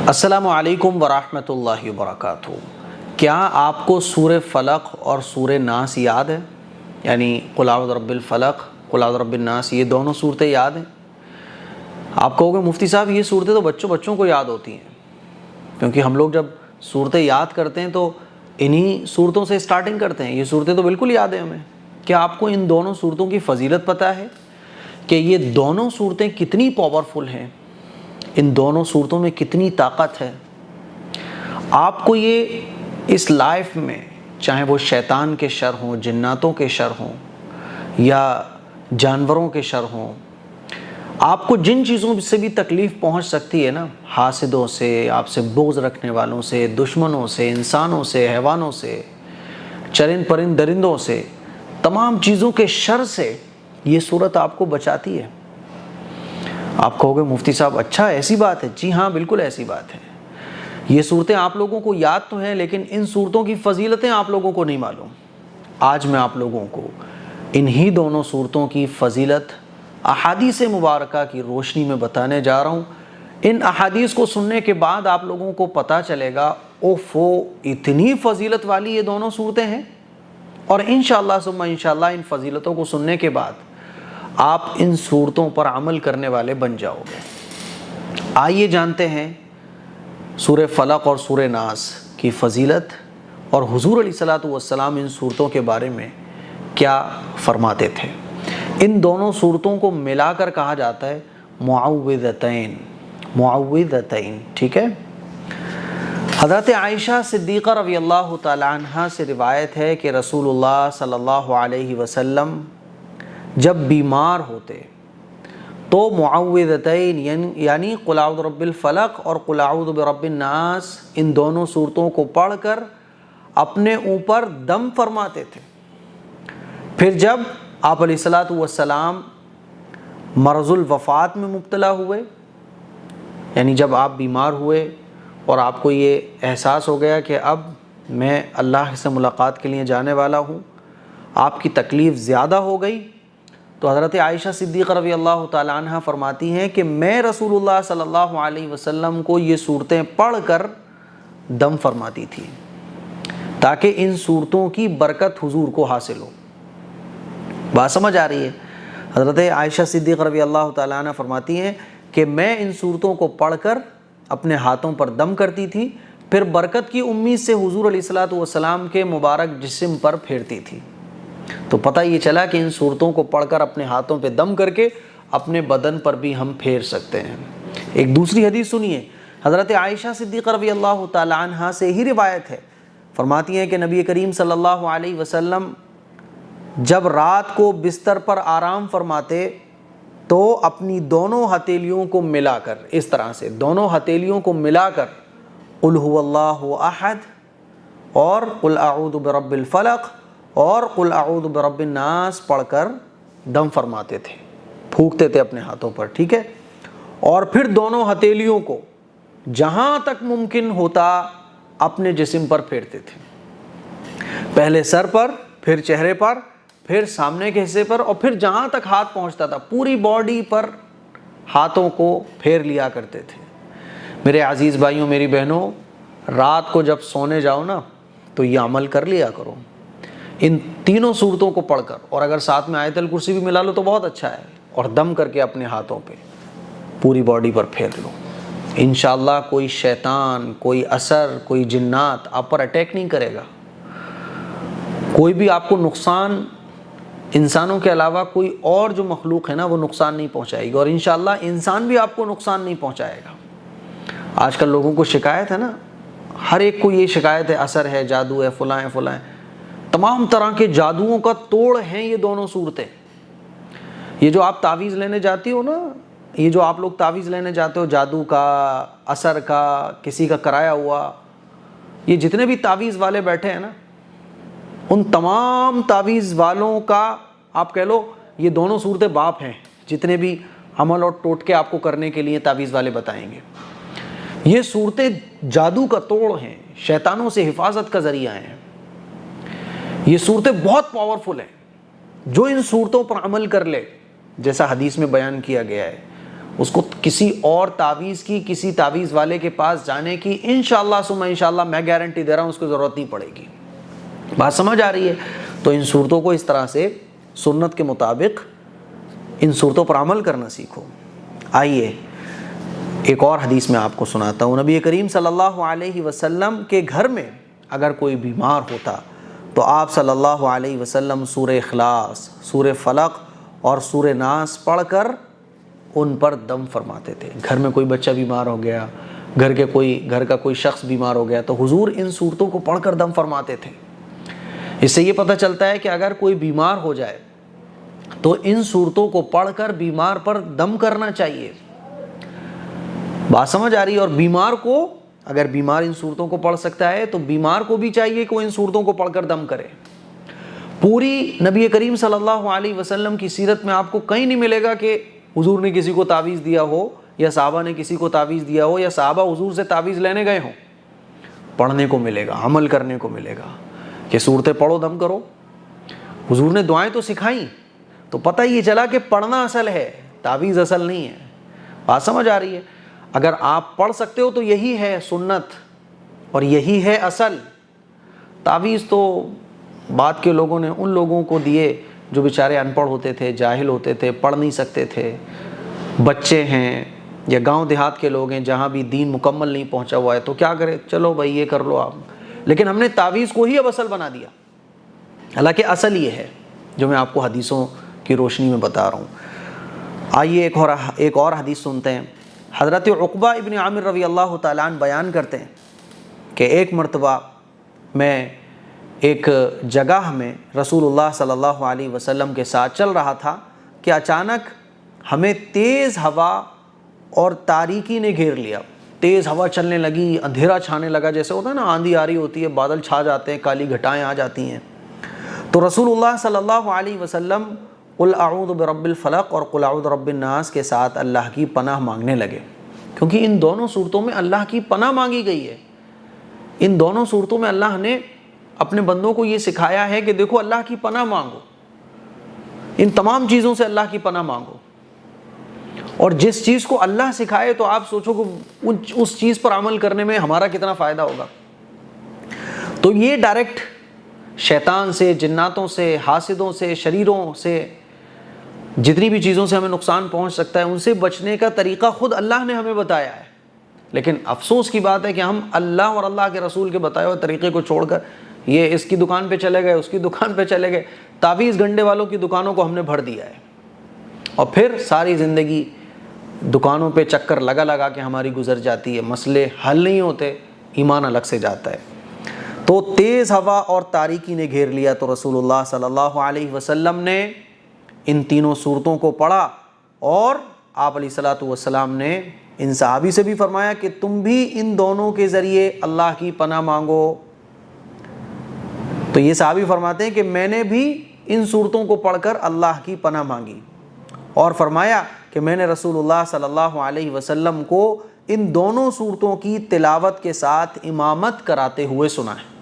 السلام علیکم ورحمۃ اللہ وبرکاتہ۔ کیا آپ کو سورہ فلق اور سورہ ناس یاد ہے؟ یعنی قل اعوذ برب الفلق، قل اعوذ برب الناس، یہ دونوں صورتیں یاد ہیں؟ آپ کہو گے مفتی صاحب یہ صورتیں تو بچوں کو یاد ہوتی ہیں، کیونکہ ہم لوگ جب صورتیں یاد کرتے ہیں تو انہی صورتوں سے سٹارٹنگ کرتے ہیں۔ یہ صورتیں تو بالکل یاد ہیں ہمیں۔ کیا آپ کو ان دونوں صورتوں کی فضیلت پتہ ہے کہ یہ دونوں صورتیں کتنی پاورفل ہیں؟ ان دونوں صورتوں میں کتنی طاقت ہے؟ آپ کو یہ اس لائف میں، چاہے وہ شیطان کے شر ہوں، جناتوں کے شر ہوں یا جانوروں کے شر ہوں، آپ کو جن چیزوں سے بھی تکلیف پہنچ سکتی ہے نا، حاسدوں سے، آپ سے بغض رکھنے والوں سے، دشمنوں سے، انسانوں سے، حیوانوں سے، چرند پرند درندوں سے، تمام چیزوں کے شر سے یہ صورت آپ کو بچاتی ہے۔ آپ کہو گے مفتی صاحب اچھا ایسی بات ہے؟ جی ہاں، بالکل ایسی بات ہے۔ یہ صورتیں آپ لوگوں کو یاد تو ہیں، لیکن ان صورتوں کی فضیلتیں آپ لوگوں کو نہیں معلوم۔ آج میں آپ لوگوں کو انہی دونوں صورتوں کی فضیلت احادیث مبارکہ کی روشنی میں بتانے جا رہا ہوں۔ ان احادیث کو سننے کے بعد آپ لوگوں کو پتہ چلے گا اوفو اتنی فضیلت والی یہ دونوں صورتیں ہیں، اور انشاءاللہ ثم انشاءاللہ ان فضیلتوں کو سننے کے بعد آپ ان صورتوں پر عمل کرنے والے بن جاؤ گے۔ آئیے جانتے ہیں سورہ فلق اور سورہ ناس کی فضیلت، اور حضور علیہ الصلوۃ والسلام ان صورتوں کے بارے میں کیا فرماتے تھے۔ ان دونوں صورتوں کو ملا کر کہا جاتا ہے معوذتین، معوذتین، ٹھیک ہے۔ حضرت عائشہ صدیقہ رضی اللہ تعالی عنہ سے روایت ہے کہ رسول اللہ صلی اللہ علیہ وسلم جب بیمار ہوتے تو معوذتین یعنی قل اعوذ برب الفلق اور قل اعوذ برب الناس، ان دونوں صورتوں کو پڑھ کر اپنے اوپر دم فرماتے تھے۔ پھر جب آپ علیہ الصلوۃ والسلام مرض الوفات میں مبتلا ہوئے، یعنی جب آپ بیمار ہوئے اور آپ کو یہ احساس ہو گیا کہ اب میں اللہ سے ملاقات کے لیے جانے والا ہوں، آپ کی تکلیف زیادہ ہو گئی، تو حضرت عائشہ صدیقہ رضی اللہ تعالی عنہ فرماتی ہیں کہ میں رسول اللہ صلی اللہ علیہ وسلم کو یہ صورتیں پڑھ کر دم فرماتی تھی تاکہ ان صورتوں کی برکت حضور کو حاصل ہو۔ بات سمجھ آ رہی ہے؟ حضرت عائشہ صدیقہ رضی اللہ تعالی عنہ فرماتی ہیں کہ میں ان صورتوں کو پڑھ کر اپنے ہاتھوں پر دم کرتی تھی، پھر برکت کی امید سے حضور علیہ الصلوۃ والسلام کے مبارک جسم پر پھیرتی تھی۔ تو پتہ یہ چلا کہ ان صورتوں کو پڑھ کر اپنے ہاتھوں پہ دم کر کے اپنے بدن پر بھی ہم پھیر سکتے ہیں۔ ایک دوسری حدیث سنیے، حضرت عائشہ صدیقہ رضی اللہ تعالی عنہ سے ہی روایت ہے، فرماتی ہیں کہ نبی کریم صلی اللہ علیہ وسلم جب رات کو بستر پر آرام فرماتے تو اپنی دونوں ہتھیلیوں کو ملا کر، اس طرح سے دونوں ہتھیلیوں کو ملا کر قل هو اللہ احد اور قل اعوذ برب الفلق اور قل اعوذ برب الناس پڑھ کر دم فرماتے تھے، پھونکتے تھے اپنے ہاتھوں پر، ٹھیک ہے۔ اور پھر دونوں ہتھیلیوں کو جہاں تک ممکن ہوتا اپنے جسم پر پھیرتے تھے، پہلے سر پر، پھر چہرے پر، پھر سامنے کے حصے پر، اور پھر جہاں تک ہاتھ پہنچتا تھا پوری باڈی پر ہاتھوں کو پھیر لیا کرتے تھے۔ میرے عزیز بھائیوں، میری بہنوں، رات کو جب سونے جاؤ نا تو یہ عمل کر لیا کرو، ان تینوں صورتوں کو پڑھ کر، اور اگر ساتھ میں آیت الکرسی بھی ملا لو تو بہت اچھا ہے، اور دم کر کے اپنے ہاتھوں پہ پوری باڈی پر پھیر لو۔ انشاءاللہ کوئی شیطان، کوئی اثر، کوئی جنات آپ پر اٹیک نہیں کرے گا، کوئی بھی آپ کو نقصان، انسانوں کے علاوہ کوئی اور جو مخلوق ہے نا وہ نقصان نہیں پہنچائے گی، اور انشاءاللہ انسان بھی آپ کو نقصان نہیں پہنچائے گا۔ آج کل لوگوں کو شکایت ہے نا، ہر ایک کو یہ شکایت ہے اثر ہے، جادو ہے، فلاں ہے، فلاں ہے، تمام طرح کے جادوؤں کا توڑ ہیں یہ دونوں صورتیں۔ یہ جو آپ تعویذ لینے جاتی ہو نا، یہ جو آپ لوگ تعویذ لینے جاتے ہو، جادو کا، اثر کا، کسی کا کرایا ہوا، یہ جتنے بھی تعویذ والے بیٹھے ہیں نا، ان تمام تعویذ والوں کا آپ کہہ لو یہ دونوں صورتیں باپ ہیں، جتنے بھی عمل اور ٹوٹکے آپ کو کرنے کے لیے تعویذ والے بتائیں گے۔ یہ صورتیں جادو کا توڑ ہیں، شیطانوں سے حفاظت کا ذریعہ ہیں۔ یہ صورتیں بہت پاورفل ہیں، جو ان صورتوں پر عمل کر لے، جیسا حدیث میں بیان کیا گیا ہے، اس کو کسی اور تعویذ کی، کسی تعویذ والے کے پاس جانے کی انشاءاللہ ثم انشاءاللہ میں گارنٹی دے رہا ہوں اس کو ضرورت نہیں پڑے گی۔ بات سمجھ آ رہی ہے؟ تو ان صورتوں کو اس طرح سے سنت کے مطابق ان صورتوں پر عمل کرنا سیکھو۔ آئیے ایک اور حدیث میں آپ کو سناتا ہوں۔ نبی کریم صلی اللہ علیہ وسلم کے گھر میں اگر کوئی بیمار ہوتا تو آپ صلی اللہ علیہ وسلم سورہ اخلاص، سورہ فلق اور سورہ ناس پڑھ کر ان پر دم فرماتے تھے۔ گھر میں کوئی بچہ بیمار ہو گیا، گھر کا کوئی شخص بیمار ہو گیا تو حضور ان صورتوں کو پڑھ کر دم فرماتے تھے۔ اس سے یہ پتہ چلتا ہے کہ اگر کوئی بیمار ہو جائے تو ان صورتوں کو پڑھ کر بیمار پر دم کرنا چاہیے۔ بات سمجھ آ رہی ہے؟ اور بیمار کو، اگر بیمار ان صورتوں کو پڑھ سکتا ہے تو بیمار کو بھی چاہیے کہ وہ ان صورتوں کو پڑھ کر دم کرے۔ پوری نبی کریم صلی اللہ علیہ وسلم کی سیرت میں آپ کو کہیں نہیں ملے گا کہ حضور نے کسی کو تعویذ دیا ہو یا صحابہ نے کسی کو تعویذ دیا ہو یا صحابہ حضور سے تعویذ لینے گئے ہوں۔ پڑھنے کو ملے گا، عمل کرنے کو ملے گا کہ صورتیں پڑھو، دم کرو۔ حضور نے دعائیں تو سکھائیں، تو پتہ یہ چلا کہ پڑھنا اصل ہے، تعویذ اصل نہیں ہے۔ بات سمجھ آ رہی ہے؟ اگر آپ پڑھ سکتے ہو تو یہی ہے سنت اور یہی ہے اصل۔ تعویذ تو بعد کے لوگوں نے ان لوگوں کو دیے جو بیچارے ان پڑھ ہوتے تھے، جاہل ہوتے تھے، پڑھ نہیں سکتے تھے، بچے ہیں یا گاؤں دیہات کے لوگ ہیں جہاں بھی دین مکمل نہیں پہنچا ہوا ہے، تو کیا کرے، چلو بھائی یہ کر لو آپ۔ لیکن ہم نے تعویذ کو ہی اب اصل بنا دیا، حالانکہ اصل یہ ہے جو میں آپ کو حدیثوں کی روشنی میں بتا رہا ہوں۔ آئیے ایک اور حدیث سنتے ہیں۔ حضرت عقبہ ابن عامر رضی اللہ تعالیٰ عنہ بیان کرتے ہیں کہ ایک مرتبہ میں ایک جگہ میں رسول اللہ صلی اللہ علیہ وسلم کے ساتھ چل رہا تھا کہ اچانک ہمیں تیز ہوا اور تاریکی نے گھیر لیا۔ تیز ہوا چلنے لگی، اندھیرا چھانے لگا، جیسے ہوتا ہے نا آندھی آ رہی ہوتی ہے، بادل چھا جاتے ہیں، کالی گھٹائیں آ جاتی ہیں۔ تو رسول اللہ صلی اللہ علیہ وسلم قل اعوذ برب الفلق اور قل اعوذ برب الناس کے ساتھ اللہ کی پناہ مانگنے لگے، کیونکہ ان دونوں صورتوں میں اللہ کی پناہ مانگی گئی ہے۔ ان دونوں صورتوں میں اللہ نے اپنے بندوں کو یہ سکھایا ہے کہ دیکھو اللہ کی پناہ مانگو، ان تمام چیزوں سے اللہ کی پناہ مانگو، اور جس چیز کو اللہ سکھائے تو آپ سوچو کہ اس چیز پر عمل کرنے میں ہمارا کتنا فائدہ ہوگا۔ تو یہ ڈائریکٹ شیطان سے، جناتوں سے، حاسدوں سے، شریروں سے، جتنی بھی چیزوں سے ہمیں نقصان پہنچ سکتا ہے ان سے بچنے کا طریقہ خود اللہ نے ہمیں بتایا ہے۔ لیکن افسوس کی بات ہے کہ ہم اللہ اور اللہ کے رسول کے بتائے ہوئے طریقے کو چھوڑ کر یہ اس کی دکان پہ چلے گئے، اس کی دکان پہ چلے گئے، تعویذ گنڈے والوں کی دکانوں کو ہم نے بھر دیا ہے، اور پھر ساری زندگی دکانوں پہ چکر لگا لگا کے ہماری گزر جاتی ہے، مسئلے حل نہیں ہوتے، ایمان الگ سے جاتا ہے۔ تو تیز ہوا اور تاریکی نے گھیر لیا تو رسول اللہ صلی اللہ علیہ وسلم نے ان تینوں صورتوں کو پڑھا، اور آپ علیہ الصلوۃ والسلام نے ان صحابی سے بھی فرمایا کہ تم بھی ان دونوں کے ذریعے اللہ کی پناہ مانگو۔ تو یہ صحابی فرماتے ہیں کہ میں نے بھی ان صورتوں کو پڑھ کر اللہ کی پناہ مانگی، اور فرمایا کہ میں نے رسول اللہ صلی اللہ علیہ وسلم کو ان دونوں صورتوں کی تلاوت کے ساتھ امامت کراتے ہوئے سنا ہے،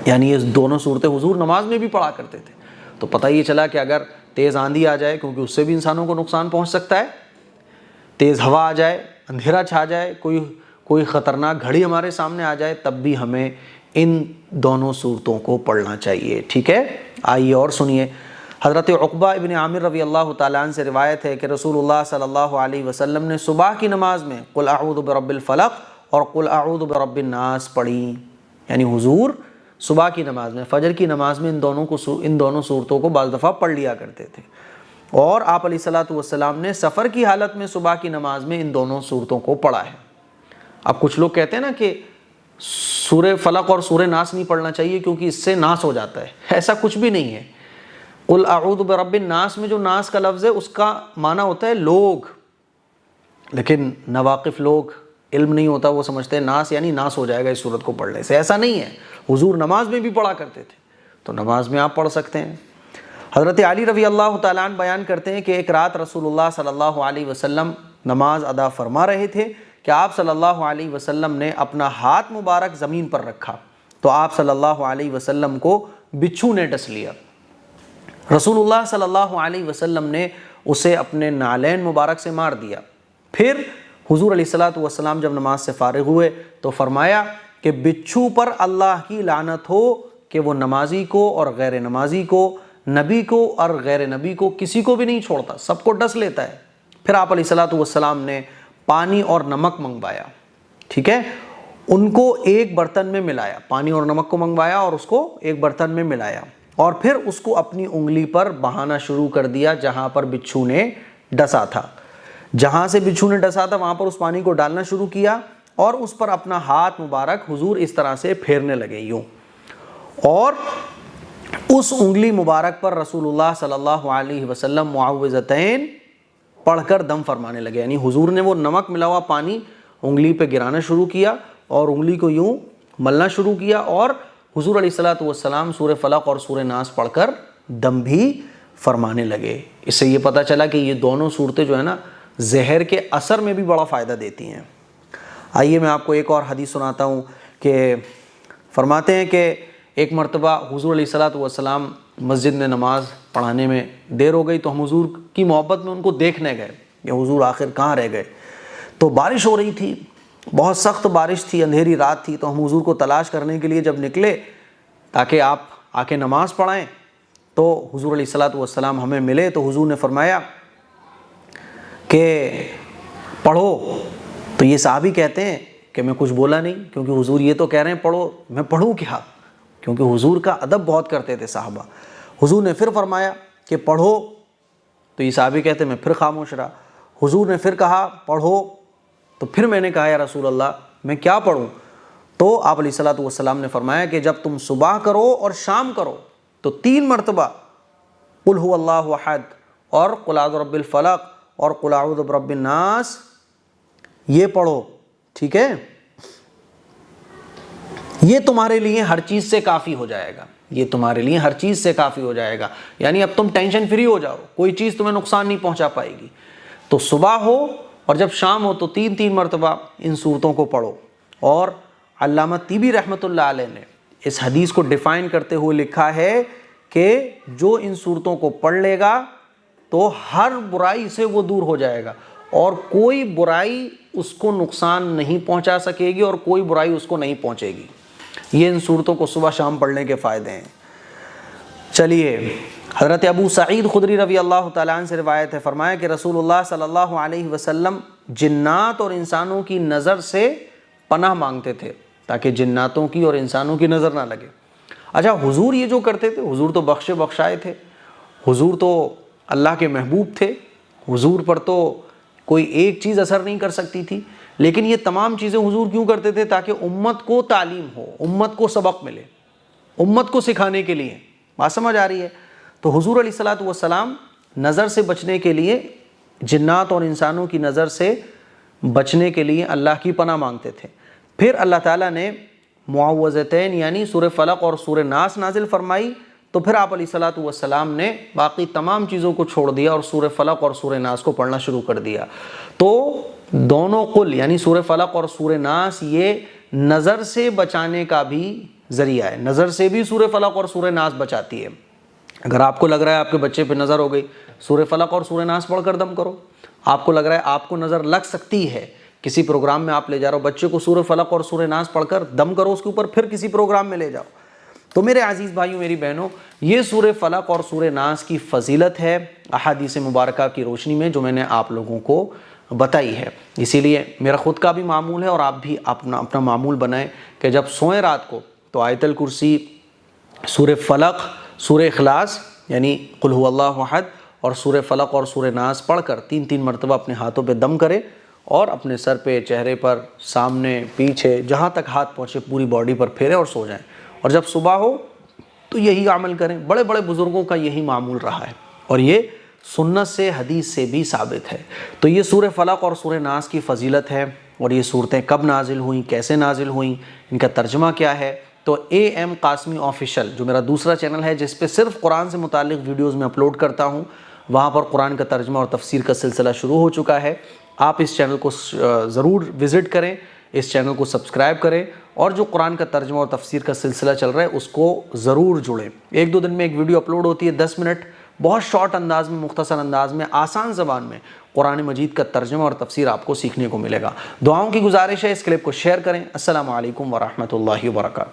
یعنی یہ دونوں صورتیں حضور نماز میں بھی پڑھا کرتے تھے۔ تو پتہ یہ چلا کہ اگر تیز آندھی آ جائے، کیونکہ اس سے بھی انسانوں کو نقصان پہنچ سکتا ہے، تیز ہوا آ جائے، اندھیرا چھا جائے، کوئی خطرناک گھڑی ہمارے سامنے آ جائے، تب بھی ہمیں ان دونوں صورتوں کو پڑھنا چاہیے، ٹھیک ہے؟ آئیے اور سنیے۔ حضرت عقبہ ابن عامر رضی اللہ تعالیٰ عنہ سے روایت ہے کہ رسول اللہ صلی اللہ علیہ وسلم نے صبح کی نماز میں قل اعوذ برب الفلق اور قل اعوذ برب الناس پڑھی، یعنی حضور صبح کی نماز میں، فجر کی نماز میں ان دونوں صورتوں کو بعض دفعہ پڑھ لیا کرتے تھے، اور آپ علیہ الصلوۃ والسلام نے سفر کی حالت میں صبح کی نماز میں ان دونوں صورتوں کو پڑھا ہے۔ اب کچھ لوگ کہتے ہیں نا کہ سورہ فلق اور سورہ ناس نہیں پڑھنا چاہیے کیونکہ اس سے ناس ہو جاتا ہے، ایسا کچھ بھی نہیں ہے۔ قل اعوذ برب الناس میں جو ناس کا لفظ ہے اس کا معنی ہوتا ہے لوگ، لیکن ناواقف لوگ، علم نہیں ہوتا، وہ سمجھتے ہیں ناس یعنی ناس ہو جائے گا اس صورت کو پڑھنے سے، ایسا نہیں ہے۔ حضور نماز میں بھی پڑھا کرتے تھے، تو نماز میں آپ پڑھ سکتے ہیں۔ حضرت علی رضی اللہ تعالیٰ عنہ بیان کرتے ہیں کہ ایک رات رسول اللہ صلی اللہ علیہ وسلم نماز ادا فرما رہے تھے کہ آپ صلی اللہ علیہ وسلم نے اپنا ہاتھ مبارک زمین پر رکھا تو آپ صلی اللہ علیہ وسلم کو بچھو نے ڈس لیا۔ رسول اللہ صلی اللہ علیہ وسلم نے اسے اپنے نالین مبارک سے مار دیا۔ پھر حضور علیہ الصلوۃ والسلام جب نماز سے فارغ ہوئے تو فرمایا کہ بچھو پر اللہ کی لعنت ہو کہ وہ نمازی کو اور غیر نمازی کو، نبی کو اور غیر نبی کو، کسی کو بھی نہیں چھوڑتا، سب کو ڈس لیتا ہے۔ پھر آپ علیہ الصلوۃ والسلام نے پانی اور نمک منگوایا، ٹھیک ہے، ان کو ایک برتن میں ملایا، پانی اور نمک کو منگوایا اور اس کو ایک برتن میں ملایا، اور پھر اس کو اپنی انگلی پر بہانا شروع کر دیا جہاں پر بچھو نے ڈسا تھا۔ جہاں سے بچھو نے ڈسا تھا وہاں پر اس پانی کو ڈالنا شروع کیا اور اس پر اپنا ہاتھ مبارک حضور اس طرح سے پھیرنے لگے یوں، اور اس انگلی مبارک پر رسول اللہ صلی اللہ علیہ وسلم معوذتین پڑھ کر دم فرمانے لگے، یعنی حضور نے وہ نمک ملا ہوا پانی انگلی پہ گرانا شروع کیا اور انگلی کو یوں ملنا شروع کیا، اور حضور علیہ الصلوۃ والسلام سورہ فلق اور سورہ ناس پڑھ کر دم بھی فرمانے لگے۔ اس سے یہ پتہ چلا کہ یہ دونوں صورتیں جو ہے نا زہر کے اثر میں بھی بڑا فائدہ دیتی ہیں۔ آئیے میں آپ کو ایک اور حدیث سناتا ہوں کہ فرماتے ہیں کہ ایک مرتبہ حضور علیہ الصلوۃ والسلام مسجد میں نماز پڑھانے میں دیر ہو گئی تو ہم حضور کی محبت میں ان کو دیکھنے گئے کہ حضور آخر کہاں رہ گئے۔ تو بارش ہو رہی تھی، بہت سخت بارش تھی، اندھیری رات تھی، تو ہم حضور کو تلاش کرنے کے لیے جب نکلے تاکہ آپ آ کے نماز پڑھائیں تو حضور علیہ الصلوۃ والسلام ہمیں ملے تو حضور نے فرمایا کہ پڑھو، تو یہ صحابی کہتے ہیں کہ میں کچھ بولا نہیں کیونکہ حضور یہ تو کہہ رہے ہیں پڑھو، میں پڑھوں کیا، کیونکہ حضور کا ادب بہت کرتے تھے صحابہ۔ حضور نے پھر فرمایا کہ پڑھو، تو یہ صحابی کہتے ہیں میں پھر خاموش رہا۔ حضور نے پھر کہا پڑھو، تو پھر میں نے کہا یا رسول اللہ میں کیا پڑھوں؟ تو آپ علیہ الصلوۃ والسلام نے فرمایا کہ جب تم صبح کرو اور شام کرو تو 3 مرتبہ قل هو اللہ احد اور قل اعوذ برب الفلق اور قل اعوذ برب الناس یہ پڑھو، ٹھیک ہے، یہ تمہارے لیے ہر چیز سے کافی ہو جائے گا، یہ تمہارے لیے ہر چیز سے کافی ہو جائے گا، یعنی اب تم ٹینشن فری ہو جاؤ، کوئی چیز تمہیں نقصان نہیں پہنچا پائے گی۔ تو صبح ہو اور جب شام ہو تو 3 مرتبہ ان صورتوں کو پڑھو۔ اور علامہ طیبی رحمۃ اللہ علیہ نے اس حدیث کو ڈیفائن کرتے ہوئے لکھا ہے کہ جو ان صورتوں کو پڑھ لے گا تو ہر برائی سے وہ دور ہو جائے گا اور کوئی برائی اس کو نقصان نہیں پہنچا سکے گی اور کوئی برائی اس کو نہیں پہنچے گی۔ یہ ان صورتوں کو صبح شام پڑھنے کے فائدے ہیں۔ چلیے، حضرت ابو سعید خدری رضی اللہ تعالیٰ عنہ سے روایت ہے، فرمایا کہ رسول اللہ صلی اللہ علیہ وسلم جنات اور انسانوں کی نظر سے پناہ مانگتے تھے تاکہ جناتوں کی اور انسانوں کی نظر نہ لگے۔ اچھا، حضور یہ جو کرتے تھے، حضور تو بخشے بخشائے تھے، حضور تو اللہ کے محبوب تھے، حضور پر تو کوئی ایک چیز اثر نہیں کر سکتی تھی، لیکن یہ تمام چیزیں حضور کیوں کرتے تھے؟ تاکہ امت کو تعلیم ہو، امت کو سبق ملے، امت کو سکھانے کے لیے۔ بات سمجھ آ رہی ہے؟ تو حضور علیہ الصلوۃ والسلام نظر سے بچنے کے لیے، جنات اور انسانوں کی نظر سے بچنے کے لیے اللہ کی پناہ مانگتے تھے۔ پھر اللہ تعالیٰ نے معوذتین یعنی سورہ فلق اور سورہ ناس نازل فرمائی، تو پھر آپ علیہ الصلوۃ والسلام نے باقی تمام چیزوں کو چھوڑ دیا اور سورہ فلق اور سورہ ناس کو پڑھنا شروع کر دیا۔ تو دونوں قل یعنی سورہ فلق اور سورہ ناس یہ نظر سے بچانے کا بھی ذریعہ ہے، نظر سے بھی سورہ فلق اور سورہ ناس بچاتی ہے۔ اگر آپ کو لگ رہا ہے آپ کے بچے پہ نظر ہو گئی، سورہ فلق اور سورہ ناس پڑھ کر دم کرو۔ آپ کو لگ رہا ہے آپ کو نظر لگ سکتی ہے، کسی پروگرام میں آپ لے جا رہے ہو بچے کو، سورہ فلق اور سورہ ناس پڑھ کر دم کرو اس کے اوپر، پھر کسی پروگرام میں لے جاؤ۔ تو میرے عزیز بھائیوں، میری بہنوں، یہ سورہ فلق اور سورہ ناس کی فضیلت ہے احادیث مبارکہ کی روشنی میں جو میں نے آپ لوگوں کو بتائی ہے۔ اسی لیے میرا خود کا بھی معمول ہے اور آپ بھی اپنا معمول بنائیں کہ جب سوئیں رات کو تو آیت الکرسی، سورہ فلق، سورہ اخلاص یعنی قل هو اللہ احد اور سورہ فلق اور سورہ ناس پڑھ کر 3 مرتبہ اپنے ہاتھوں پہ دم کرے اور اپنے سر پہ، چہرے پر، سامنے، پیچھے، جہاں تک ہاتھ پہنچے پوری باڈی پر پھیرے اور سو جائیں۔ اور جب صبح ہو تو یہی عمل کریں۔ بڑے بڑے بزرگوں کا یہی معمول رہا ہے اور یہ سنت سے، حدیث سے بھی ثابت ہے۔ تو یہ سورہ فلق اور سورہ ناس کی فضیلت ہے، اور یہ صورتیں کب نازل ہوئیں، کیسے نازل ہوئیں، ان کا ترجمہ کیا ہے۔ تو AM قاسمی آفیشل جو میرا دوسرا چینل ہے جس پہ صرف قرآن سے متعلق ویڈیوز میں اپلوڈ کرتا ہوں، وہاں پر قرآن کا ترجمہ اور تفسیر کا سلسلہ شروع ہو چکا ہے۔ آپ اس چینل کو ضرور وزٹ کریں، اس چینل کو سبسکرائب کریں اور جو قرآن کا ترجمہ اور تفسیر کا سلسلہ چل رہا ہے اس کو ضرور جڑیں۔ 1-2 دن میں ایک ویڈیو اپلوڈ ہوتی ہے 10 منٹ، بہت شارٹ انداز میں، مختصر انداز میں، آسان زبان میں قرآن مجید کا ترجمہ اور تفسیر آپ کو سیکھنے کو ملے گا۔ دعاؤں کی گزارش ہے اس کلپ کو شیئر کریں۔ السلام علیکم ورحمۃ اللہ وبرکاتہ۔